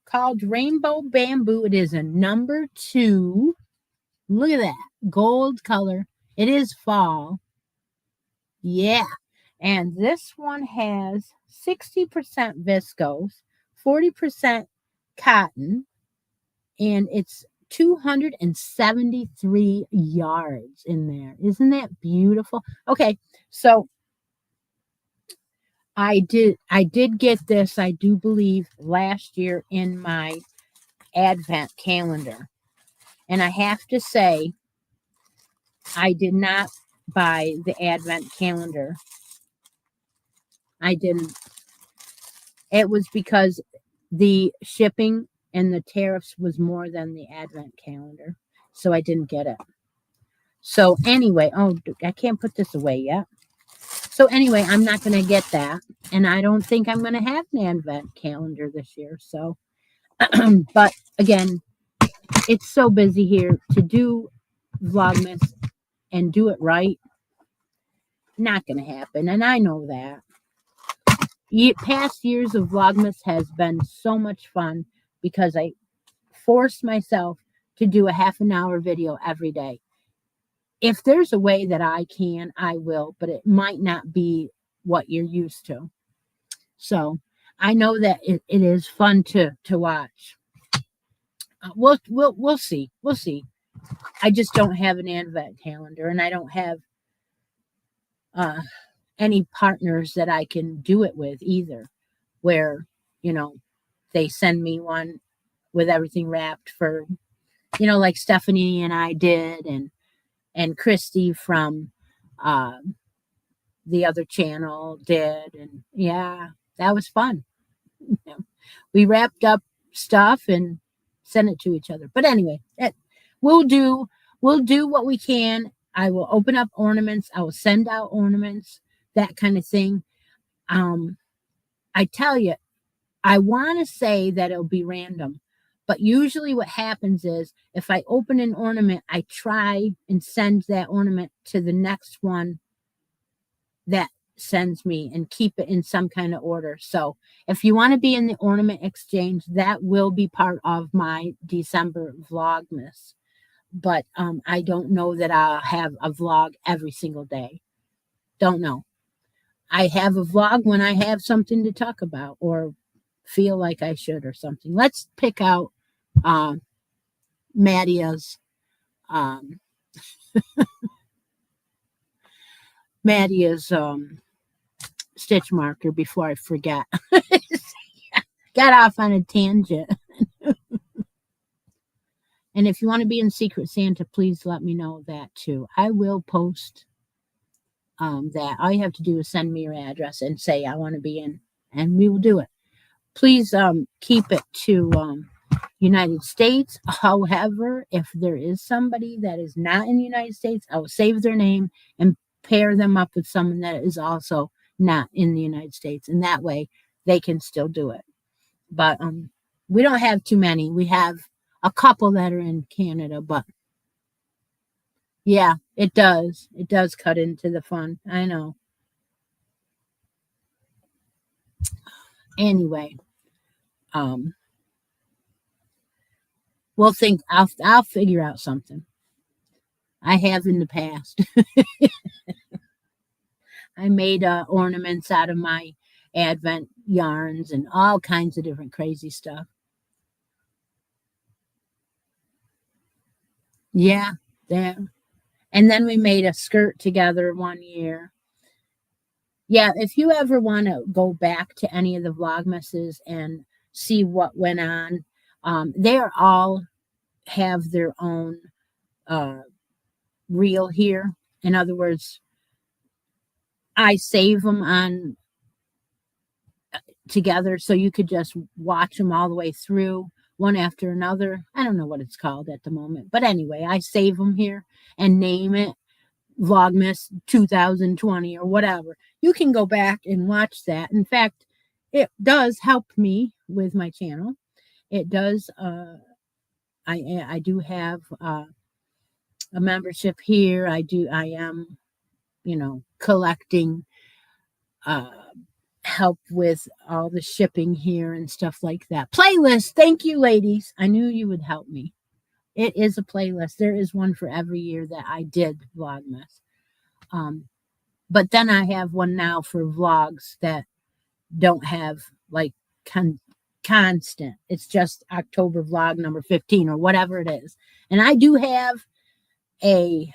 called Rainbow Bamboo. It is a number 2. Look at that gold color. It is fall. Yeah. And this one has 60% viscose, 40% cotton, and it's 273 yards in there. Isn't that beautiful? Okay, so I did get this, I do believe, last year in my advent calendar. And I have to say, I did not buy the advent calendar. I didn't. It was because the shipping and the tariffs was more than the advent calendar. So I didn't get it. So anyway, oh, I can't put this away yet. So anyway, I'm not going to get that. And I don't think I'm going to have an advent calendar this year. So, but again, it's so busy here to do Vlogmas and do it right. Not going to happen. And I know that. Past years of Vlogmas has been so much fun because I forced myself to do a half an hour video every day. If there's a way that I can, I will, but it might not be what you're used to. So I know that it is fun to watch. We'll see. We'll see. I just don't have an advent calendar, and I don't have any partners that I can do it with either, where, they send me one with everything wrapped for, like Stephanie and I did, and Christi from the other channel did. And yeah, that was fun. We wrapped up stuff and sent it to each other. But anyway, we'll do what we can. I will open up ornaments. I will send out ornaments, that kind of thing. I tell you, I want to say that it'll be random, but usually what happens is if I open an ornament, I try and send that ornament to the next one that sends me and keep it in some kind of order. So if you want to be in the ornament exchange, that will be part of my December Vlogmas. But I don't know that I'll have a vlog every single day. Don't know. I have a vlog when I have something to talk about or feel like I should or something. Let's pick out Maddie's stitch marker before I forget. Got off on a tangent. And if you want to be in Secret Santa, please let me know that too. I will post that. All you have to do is send me your address and say I want to be in, and we will do it. Please keep it to United States. However, if there is somebody that is not in the United States, I will save their name and pair them up with someone that is also not in the United States. And that way they can still do it. But we don't have too many. We have a couple that are in Canada, but yeah, it does. It does cut into the fun. I know. Anyway, we'll think. I'll figure out something. I have in the past. I made ornaments out of my Advent yarns and all kinds of different crazy stuff. Yeah, there. And then we made a skirt together one year. Yeah, if you ever want to go back to any of the Vlogmases and see what went on, they are all have their own reel here. In other words, I save them on together so you could just watch them all the way through, one after another. I don't know what it's called at the moment, but anyway, I save them here and name it Vlogmas 2020 or whatever. You can go back and watch that. In fact, it does help me with my channel. It does. I do have a membership here. I am, collecting help with all the shipping here and stuff like that. Playlist. Thank you, ladies. I knew you would help me. It is a playlist. There is one for every year that I did Vlogmas. But then I have one now for vlogs that don't have like constant. It's just October vlog number 15 or whatever it is. And I do have a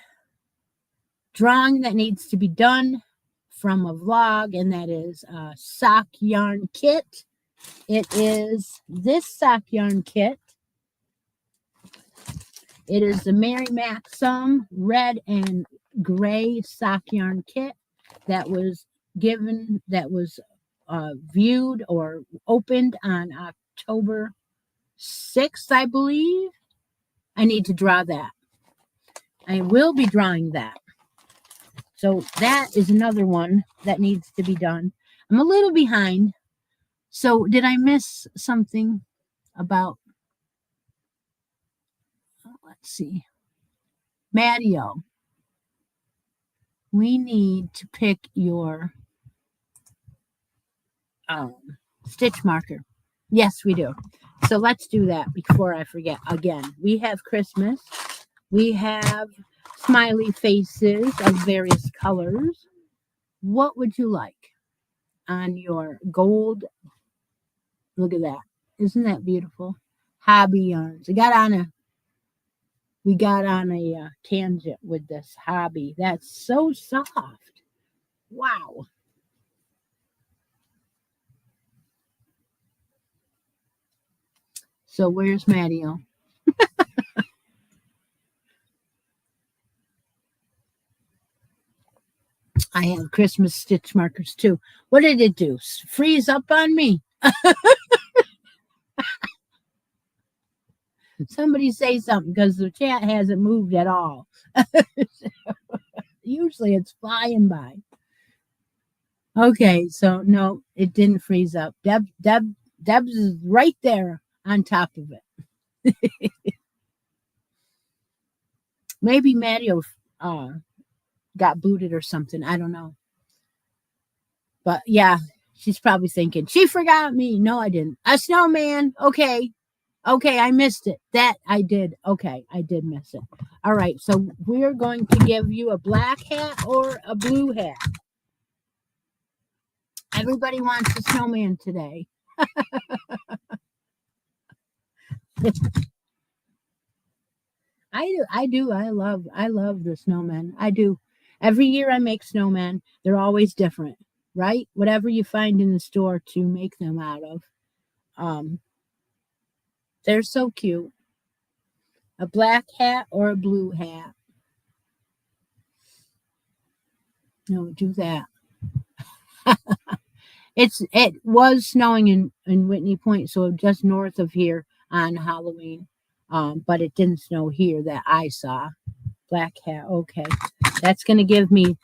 drawing that needs to be done from a vlog, and that is a sock yarn kit. It is this sock yarn kit. It is the Mary Maxim red and gray sock yarn kit that was viewed or opened on October 6th, I believe. I need to draw that. I will be drawing that. So that is another one that needs to be done. I'm a little behind. So did I miss something about let's see. Matteo, we need to pick your um, stitch marker. Yes, we do. So let's do that before I forget. Again, we have Christmas. We have smiley faces of various colors. What would you like on your gold? Look at that. Isn't that beautiful? Hobby yarns. We got on a tangent with this hobby. That's so soft. Wow. So where's Matteo? I have Christmas stitch markers too. What did it do? Freeze up on me? Somebody say something because the chat hasn't moved at all. Usually it's flying by. Okay, so no, it didn't freeze up. Deb's is right there on top of it. Maybe Matteo got booted or something. I don't know. But yeah, she's probably thinking, she forgot me. No, I didn't. A snowman. Okay. Okay, I missed it. That I did. Okay, I did miss it. All right, so we're going to give you a black hat or a blue hat. Everybody wants a snowman today. I do. I love the snowmen. I do. Every year I make snowmen. They're always different, right? Whatever you find in the store to make them out of. They're so cute. A black hat or a blue hat. No, do that. It was snowing in Whitney Point, so just north of here on Halloween. But it didn't snow here that I saw. Black hat. Okay. That's gonna give me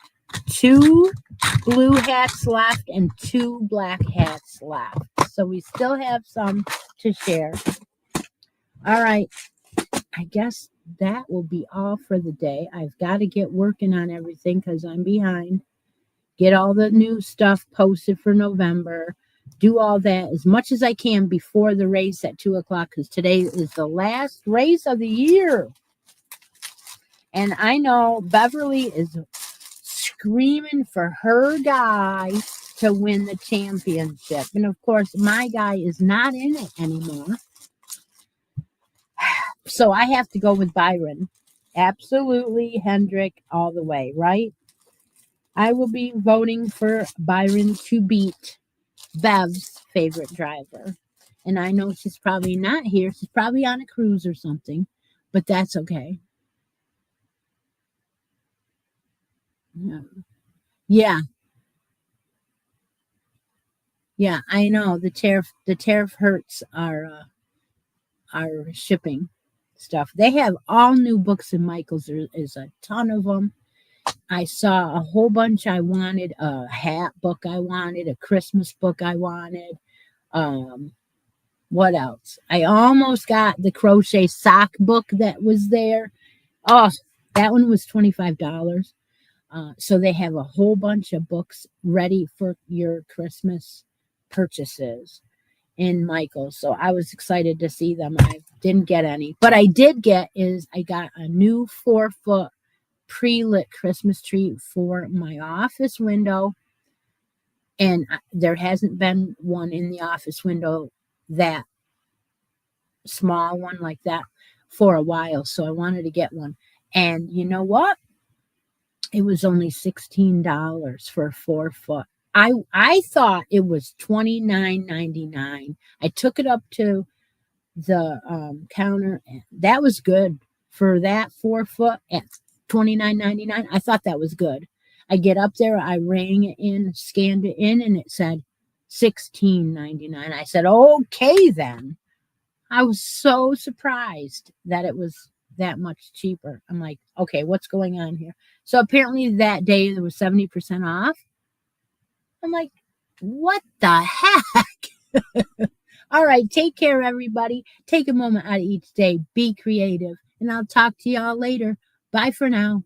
2 blue hats left and 2 black hats left. So we still have some to share. All right. I guess that will be all for the day. I've got to get working on everything because I'm behind. Get all the new stuff posted for November. Do all that as much as I can before the race at 2 o'clock because today is the last race of the year. And I know Beverly is screaming for her guy to win the championship. And of course, my guy is not in it anymore. So I have to go with Byron. Absolutely, Hendrick, all the way, right? I will be voting for Byron to beat Bev's favorite driver. And I know she's probably not here. She's probably on a cruise or something, but that's okay. Yeah. Yeah, I know. The tariff hurts our shipping stuff. They have all new books in Michael's. There is a ton of them. I saw a whole bunch I wanted, a hat book I wanted, a Christmas book I wanted. What else? I almost got the crochet sock book that was there. Oh, that one was $25. So they have a whole bunch of books ready for your Christmas purchases in Michael's. So I was excited to see them. I didn't get any, but I got a new 4-foot pre-lit Christmas tree for my office window. And there hasn't been one in the office window, that small one like that, for a while. So I wanted to get one. And you know what? It was only $16 for a 4-foot. I thought it was $29.99. I took it up to the counter. And that was good for that 4-foot at $29.99. I thought that was good. I get up there, I rang it in, scanned it in, and it said $16.99. I said, okay then. I was so surprised that it was that much cheaper. I'm like, okay, what's going on here? So apparently that day there was 70% off. I'm like, what the heck? All right, take care, everybody. Take a moment out of each day. Be creative. and I'll talk to y'all later. Bye for now.